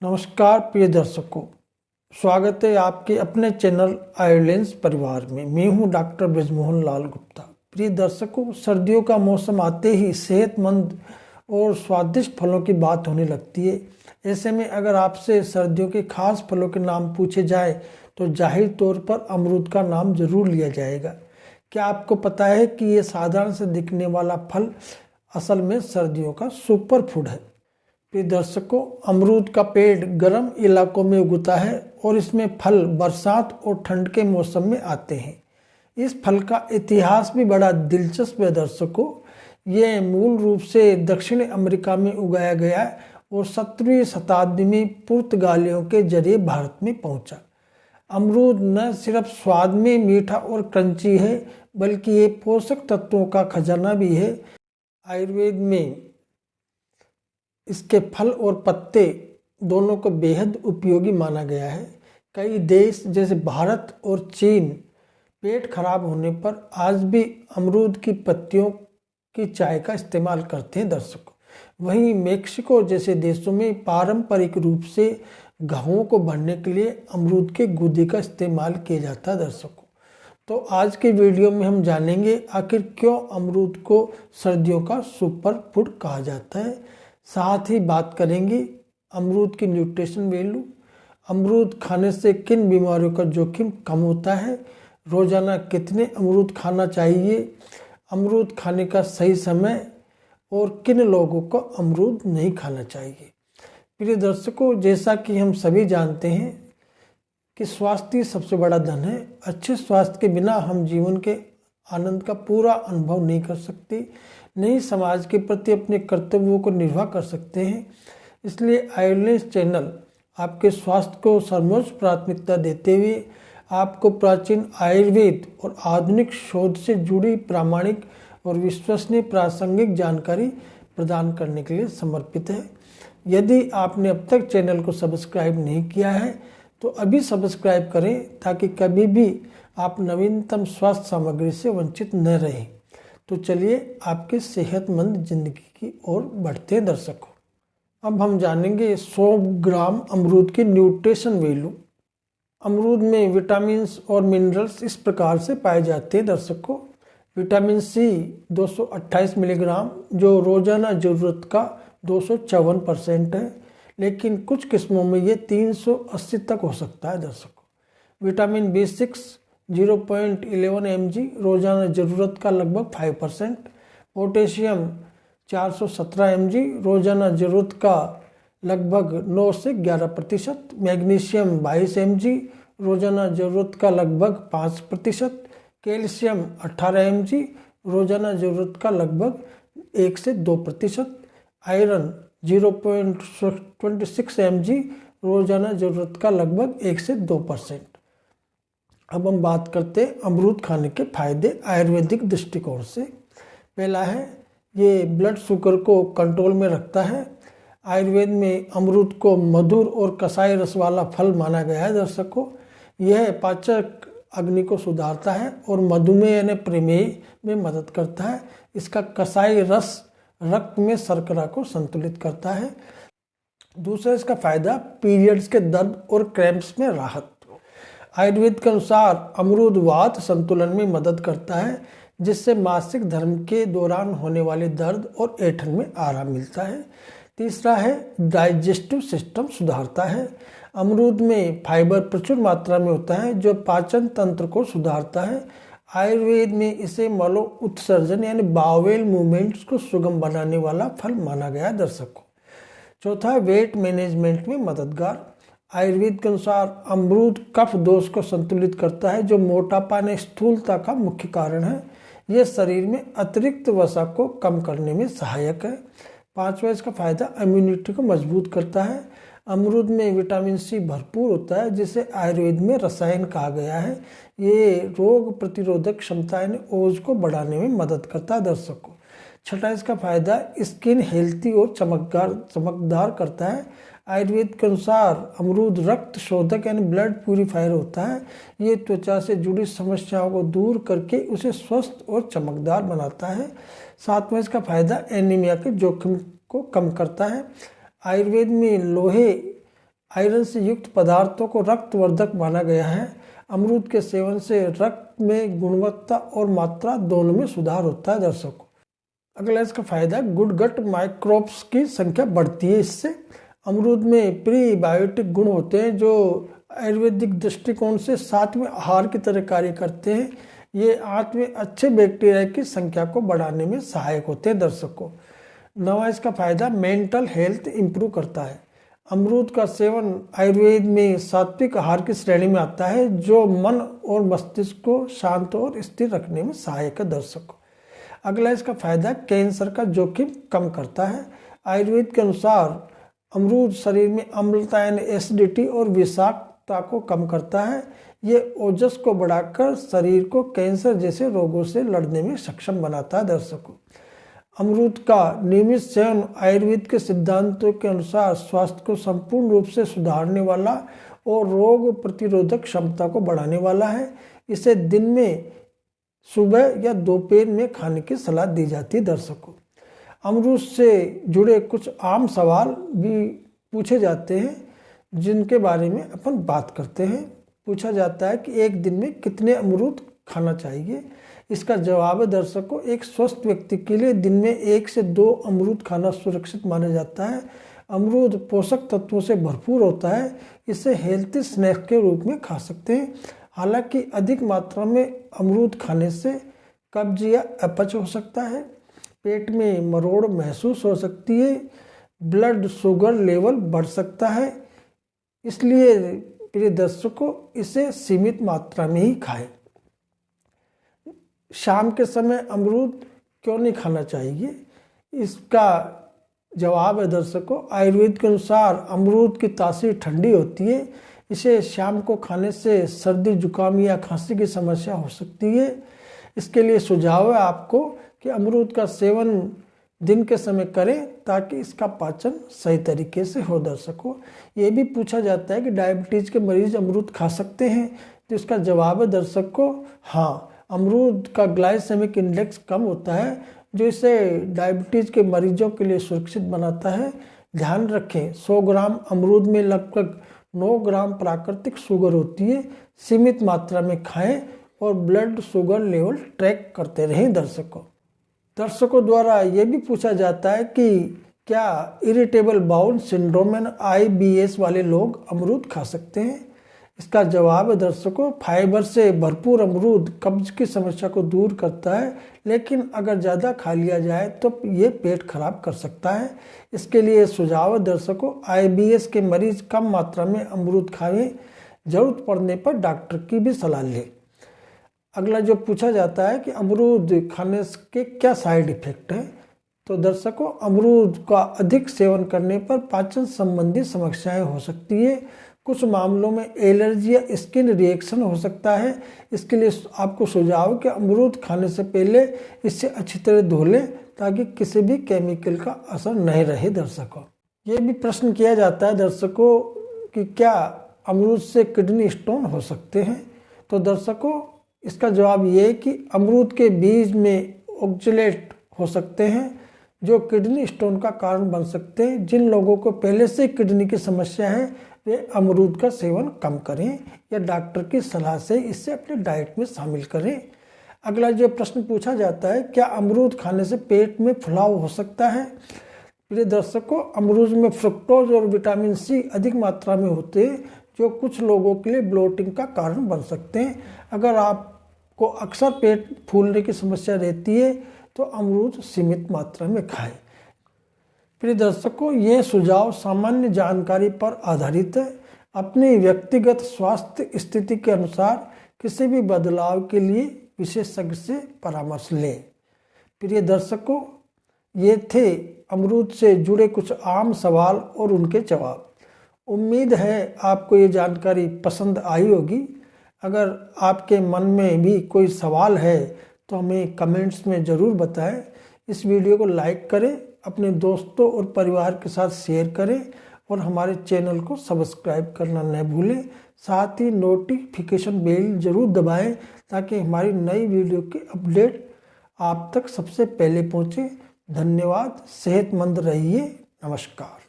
नमस्कार प्रिय दर्शकों, स्वागत है आपके अपने चैनल आयुर्लेंस परिवार में। मैं हूं डॉक्टर ब्रिजमोहन लाल गुप्ता। प्रिय दर्शकों, सर्दियों का मौसम आते ही सेहतमंद और स्वादिष्ट फलों की बात होने लगती है। ऐसे में अगर आपसे सर्दियों के खास फलों के नाम पूछे जाए तो जाहिर तौर पर अमरूद का नाम जरूर लिया जाएगा। क्या आपको पता है कि ये साधारण से दिखने वाला फल असल में सर्दियों का सुपर फूड है। प्रिय दर्शकों, अमरूद का पेड़ गर्म इलाकों में उगता है और इसमें फल बरसात और ठंड के मौसम में आते हैं। इस फल का इतिहास भी बड़ा दिलचस्प है दर्शकों। ये मूल रूप से दक्षिण अमेरिका में उगाया गया और 17वीं शताब्दी में पुर्तगालियों के जरिए भारत में पहुंचा। अमरूद न सिर्फ स्वाद में मीठा और क्रंची है, बल्कि ये पोषक तत्वों का खजाना भी है। आयुर्वेद में इसके फल और पत्ते दोनों को बेहद उपयोगी माना गया है। कई देश जैसे भारत और चीन पेट खराब होने पर आज भी अमरूद की पत्तियों की चाय का इस्तेमाल करते हैं दर्शकों। वहीं मेक्सिको जैसे देशों में पारंपरिक रूप से घावों को भरने के लिए अमरूद के गूदे का इस्तेमाल किया जाता है दर्शकों। तो आज के वीडियो में हम जानेंगे आखिर क्यों अमरूद को सर्दियों का सुपर फूड कहा जाता है। साथ ही बात करेंगे अमरूद की न्यूट्रिशन वैल्यू, अमरूद खाने से किन बीमारियों का जोखिम कम होता है, रोजाना कितने अमरूद खाना चाहिए, अमरूद खाने का सही समय और किन लोगों को अमरूद नहीं खाना चाहिए। प्रिय दर्शकों, जैसा कि हम सभी जानते हैं कि स्वास्थ्य सबसे बड़ा धन है। अच्छे स्वास्थ्य के बिना हम जीवन के आनंद का पूरा अनुभव नहीं कर सकते, नहीं समाज के प्रति अपने कर्तव्यों को निर्वाह कर सकते हैं। इसलिए आयुर्लेंस चैनल आपके स्वास्थ्य को सर्वोच्च प्राथमिकता देते हुए आपको प्राचीन आयुर्वेद और आधुनिक शोध से जुड़ी प्रामाणिक और विश्वसनीय प्रासंगिक जानकारी प्रदान करने के लिए समर्पित है। यदि आपने अब तक चैनल को सब्सक्राइब नहीं किया है तो अभी सब्सक्राइब करें ताकि कभी भी आप नवीनतम स्वास्थ्य सामग्री से वंचित न रहें। तो चलिए आपके सेहतमंद जिंदगी की ओर बढ़ते हैं दर्शकों। अब हम जानेंगे 100 ग्राम अमरूद की न्यूट्रिशन वैल्यू। अमरूद में विटामिन और मिनरल्स इस प्रकार से पाए जाते हैं दर्शकों। विटामिन सी 228 मिलीग्राम, जो रोजाना जरूरत का 254% है, लेकिन कुछ किस्मों में ये 380 तक हो सकता है दर्शकों। विटामिन B6 0.11 mg, रोजाना जरूरत का लगभग 5%। पोटेशियम 417 mg, रोजाना जरूरत का लगभग 9 से 11%। मैग्नीशियम 22 mg, रोजाना जरूरत का लगभग 5%। कैल्शियम 18 mg, रोजाना जरूरत का लगभग 1 से 2%। आयरन 0.26 mg, रोजाना जरूरत का लगभग 1 से 2%। अब हम बात करते हैं अमरूद खाने के फायदे आयुर्वेदिक दृष्टिकोण से। पहला है, ये ब्लड शुगर को कंट्रोल में रखता है। आयुर्वेद में अमरूद को मधुर और कसाई रस वाला फल माना गया है दर्शकों। यह पाचक अग्नि को सुधारता है और मधुमेह यानी प्रमेह में मदद करता है। इसका कसाई रस रक्त में शर्करा को संतुलित करता है। दूसरा इसका फायदा, पीरियड्स के दर्द और क्रैम्प्स में राहत। आयुर्वेद के अनुसार अमरूद वात संतुलन में मदद करता है, जिससे मासिक धर्म के दौरान होने वाले दर्द और ऐंठन में आराम मिलता है। तीसरा है, डाइजेस्टिव सिस्टम सुधारता है। अमरूद में फाइबर प्रचुर मात्रा में होता है, जो पाचन तंत्र को सुधारता है। आयुर्वेद में इसे मलो उत्सर्जन यानी बावेल मूवमेंट्स को सुगम बनाने वाला फल माना गया है दर्शकों। चौथा, वेट मैनेजमेंट में मददगार। आयुर्वेद के अनुसार अमरूद कफ दोष को संतुलित करता है, जो मोटापा ने स्थूलता का मुख्य कारण है। यह शरीर में अतिरिक्त वसा को कम करने में सहायक है। पांचवा इसका फायदा, इम्यूनिटी को मजबूत करता है। अमरूद में विटामिन सी भरपूर होता है, जिसे आयुर्वेद में रसायन कहा गया है। ये रोग प्रतिरोधक क्षमता यानी ओज को बढ़ाने में मदद करता है दर्शकों। छठा इसका फायदा, स्किन हेल्थी और चमकदार करता है। आयुर्वेद के अनुसार अमरूद रक्त शोधक यानी ब्लड प्यूरिफायर होता है। ये त्वचा से जुड़ी समस्याओं को दूर करके उसे स्वस्थ और चमकदार बनाता है। सातवां इसका फायदा, एनीमिया के जोखिम को कम करता है। आयुर्वेद में लोहे आयरन से युक्त पदार्थों को रक्तवर्धक माना गया है। अमरूद के सेवन से रक्त में गुणवत्ता और मात्रा दोनों में सुधार होता है दर्शकों। अगला इसका फायदा, गुड गट माइक्रोब्स की संख्या बढ़ती है इससे। अमरूद में प्रीबायोटिक गुण होते हैं जो आयुर्वेदिक दृष्टिकोण से सात्विक आहार की तरह कार्य करते हैं। ये आंत में अच्छे बैक्टीरिया की संख्या को बढ़ाने में सहायक होते हैं दर्शकों। नवा इसका फायदा, मेंटल हेल्थ इंप्रूव करता है। अमरूद का सेवन आयुर्वेद में सात्विक आहार की श्रेणी में आता है जो मन और मस्तिष्क को शांत और स्थिर रखने में सहायक है दर्शकों। अगला इसका फायदा, कैंसर का जोखिम कम करता है। आयुर्वेद के अनुसार अमरूद शरीर में अम्लता यानी एसिडिटी और विषाक्तता को कम करता है। ये ओजस को बढ़ाकर शरीर को कैंसर जैसे रोगों से लड़ने में सक्षम बनाता है दर्शकों। अमरूद का नियमित सेवन आयुर्वेद के सिद्धांतों के अनुसार स्वास्थ्य को संपूर्ण रूप से सुधारने वाला और रोग प्रतिरोधक क्षमता को बढ़ाने वाला है। इसे दिन में सुबह या दोपहर में खाने की सलाह दी जाती है दर्शकों। अमरूद से जुड़े कुछ आम सवाल भी पूछे जाते हैं जिनके बारे में अपन बात करते हैं। पूछा जाता है कि एक दिन में कितने अमरूद खाना चाहिए। इसका जवाब है दर्शकों, एक स्वस्थ व्यक्ति के लिए दिन में 1 से 2 अमरूद खाना सुरक्षित माना जाता है। अमरूद पोषक तत्वों से भरपूर होता है। इसे हेल्थी स्नैक के रूप में खा सकते हैं। हालांकि अधिक मात्रा में अमरूद खाने से कब्ज या अपच हो सकता है, पेट में मरोड़ महसूस हो सकती है, ब्लड शुगर लेवल बढ़ सकता है। इसलिए प्रिय दर्शकों, इसे सीमित मात्रा में ही खाएं। शाम के समय अमरूद क्यों नहीं खाना चाहिए? इसका जवाब है दर्शकों, आयुर्वेद के अनुसार अमरूद की तासीर ठंडी होती है। इसे शाम को खाने से सर्दी जुकाम या खांसी की समस्या हो सकती है। इसके लिए सुझाव है आपको कि अमरूद का सेवन दिन के समय करें ताकि इसका पाचन सही तरीके से हो दर्शकों। ये भी पूछा जाता है कि डायबिटीज़ के मरीज अमरूद खा सकते हैं, तो इसका जवाब है दर्शकों, हाँ। अमरूद का ग्लाइसेमिक इंडेक्स कम होता है जो इसे डायबिटीज़ के मरीजों के लिए सुरक्षित बनाता है। ध्यान रखें, 100 ग्राम अमरूद में लगभग 9 ग्राम प्राकृतिक शुगर होती है। सीमित मात्रा में खाएं और ब्लड शुगर लेवल ट्रैक करते रहें दर्शकों द्वारा ये भी पूछा जाता है कि क्या इरिटेबल बाउल सिंड्रोम यानी IBS वाले लोग अमरूद खा सकते हैं? इसका जवाब है दर्शकों, फाइबर से भरपूर अमरूद कब्ज की समस्या को दूर करता है, लेकिन अगर ज़्यादा खा लिया जाए तो ये पेट खराब कर सकता है। इसके लिए सुझाव है दर्शकों, IBS के मरीज कम मात्रा में अमरूद खाएं, जरूरत पड़ने पर डॉक्टर की भी सलाह लें। अगला जो पूछा जाता है कि अमरूद खाने के क्या साइड इफेक्ट हैं, तो दर्शकों, अमरूद का अधिक सेवन करने पर पाचन संबंधी समस्याएं हो सकती है। कुछ मामलों में एलर्जी या स्किन रिएक्शन हो सकता है। इसके लिए आपको सुझाव कि अमरूद खाने से पहले इसे अच्छी तरह धो लें ताकि किसी भी केमिकल का असर नहीं रहे दर्शकों। ये भी प्रश्न किया जाता है दर्शकों कि क्या अमरूद से किडनी स्टोन हो सकते हैं? तो दर्शकों, इसका जवाब ये है कि अमरूद के बीज में ऑक्जेलेट हो सकते हैं जो किडनी स्टोन का कारण बन सकते हैं। जिन लोगों को पहले से किडनी की समस्या है वे अमरूद का सेवन कम करें या डॉक्टर की सलाह से इसे अपने डाइट में शामिल करें। अगला जो प्रश्न पूछा जाता है, क्या अमरूद खाने से पेट में फुलाव हो सकता है? प्रिय दर्शकों, अमरूद में फ्रुक्टोज और विटामिन C अधिक मात्रा में होते हैं जो कुछ लोगों के लिए ब्लोटिंग का कारण बन सकते हैं। अगर आपको अक्सर पेट फूलने की समस्या रहती है तो अमरूद सीमित मात्रा में खाएं। प्रिय दर्शकों, ये सुझाव सामान्य जानकारी पर आधारित है। अपनी व्यक्तिगत स्वास्थ्य स्थिति के अनुसार किसी भी बदलाव के लिए विशेषज्ञ से परामर्श लें। प्रिय दर्शकों, ये थे अमरूद से जुड़े कुछ आम सवाल और उनके जवाब। उम्मीद है आपको ये जानकारी पसंद आई होगी। अगर आपके मन में भी कोई सवाल है तो हमें कमेंट्स में ज़रूर बताएं। इस वीडियो को लाइक करें, अपने दोस्तों और परिवार के साथ शेयर करें और हमारे चैनल को सब्सक्राइब करना न भूलें। साथ ही नोटिफिकेशन बेल ज़रूर दबाएं ताकि हमारी नई वीडियो की अपडेट आप तक सबसे पहले पहुंचे। धन्यवाद। सेहतमंद रहिए। नमस्कार।